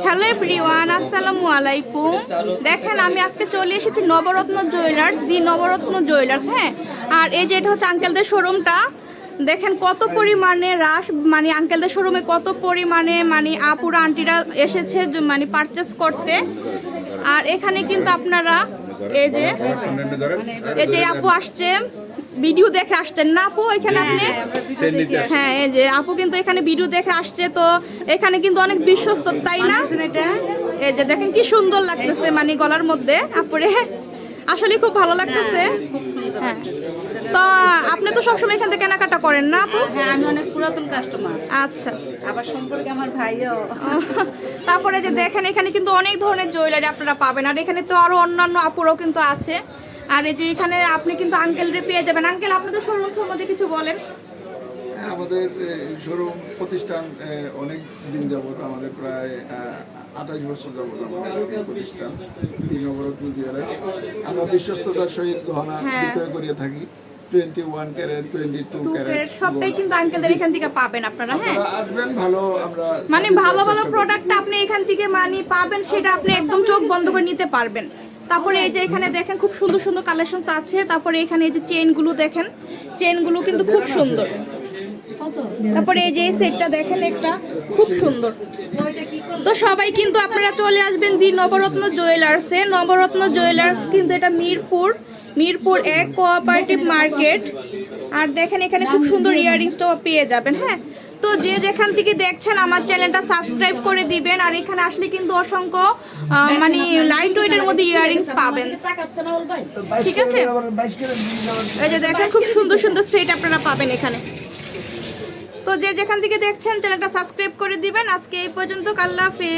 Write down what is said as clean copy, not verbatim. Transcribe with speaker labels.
Speaker 1: Hello everyone, আসসালামু আলাইকুম। দেখেন আমি আজকে চলে এসেছি নবরত্ন জুয়েলার্স, দি নবরত্ন জুয়েলার্স। হ্যাঁ, আর এই যে এটা হচ্ছে আঙ্কেলদের শোরুমটা। দেখেন কত পরিমাণে রাশ, মানে আঙ্কেলদের শোরুমে কত পরিমাণে মানে আপুরা আন্টিরা এসেছে মানে পারচেস করতে। আর এখানে কিন্তু আপনারা এই যে আপু আসছে, ভিডিও দেখে আসছেন না আপু? এখানে আপনি হ্যাঁ, এই যে আপু কিন্তু এখানে ভিডিও দেখে আসছে, তো এখানে কিন্তু অনেক বিশ্বস্ত, তাই না? এই যে দেখেন কি সুন্দর লাগতেছে, মানে গলার মধ্যে আপুরে আসলে খুব ভালো লাগতেছে। হ্যাঁ, তো আপনি তো সবসময় এখান থেকে কেনাকাটা করেন না আপু?
Speaker 2: হ্যাঁ, আমি অনেক পুরাতন কাস্টমার।
Speaker 1: আচ্ছা,
Speaker 2: আবার সম্পর্কে আমার ভাইও।
Speaker 1: তারপরে যে দেখেন এখানে কিন্তু অনেক ধরনের জুয়েলারি আপনারা পাবেন, আর এখানে তো আরো অন্যান্য আপুরাও কিন্তু আছে। আর এই যে এখানে আপনি কিন্তু আঙ্কেলরে পেয়ে যাবেন। আঙ্কেল, আপনাদের শোরুম সম্বন্ধে কিছু বলেন।
Speaker 3: আমাদের শোরুম প্রতিষ্ঠান অনেক দিন যাবত, আমাদের প্রায় 28 বছর যাবত আমাদের এই প্রতিষ্ঠান দি নবরত্ন জুয়েলার্স। আমরা বিশ্বস্ততার সহিত গহনা বিক্রয় করিয়ে থাকি। 21 ক্যারেট, 22 ক্যারেট
Speaker 1: সবটাই কিন্তু আঙ্কেলদের এখান থেকে পাবেন আপনারা। হ্যাঁ,
Speaker 3: আসবেন, ভালো আমরা
Speaker 1: মানে ভালো ভালো প্রোডাক্ট আপনি এখান থেকে মানে পাবেন, সেটা আপনি একদম চোখ বন্ধ করে নিতে পারবেন। তারপরে এই যে এখানে দেখেন খুব সুন্দর সুন্দর কালেকশনস আছে। তারপরে এখানে এই যে চেইনগুলো দেখেন, চেইনগুলো কিন্তু খুব সুন্দর। তারপরে এই যে এই সেটটা দেখেন, একটা খুব সুন্দর। তো সবাই কিন্তু আপনারা চলে আসবেন দি নবরত্ন জুয়েলার্সে। নবরত্ন জুয়েলার্স কিন্তু এটা মিরপুর 1 কোঅপারেটিভ মার্কেট। আর দেখেন এখানে খুব সুন্দর ইয়াররিংসটাও পেয়ে যাবেন। হ্যাঁ, তো যে যেখান থেকে দেখছেন আমার চ্যানেলটা সাবস্ক্রাইব করে দিবেন। আর এখানে আসলে কিন্তু অসংখ্য মানে লাইট ওয়েটের মধ্যে ইয়াররিংস পাবেন, ঠিক আছে? এই যে দেখেন খুব সুন্দর সুন্দর সেট আপনারা পাবেন এখানে। তো যে যেখান থেকে দেখছেন চ্যানেলটা সাবস্ক্রাইব করে দিবেন। আজকে এই পর্যন্ত, আল্লাহ হাফেজ।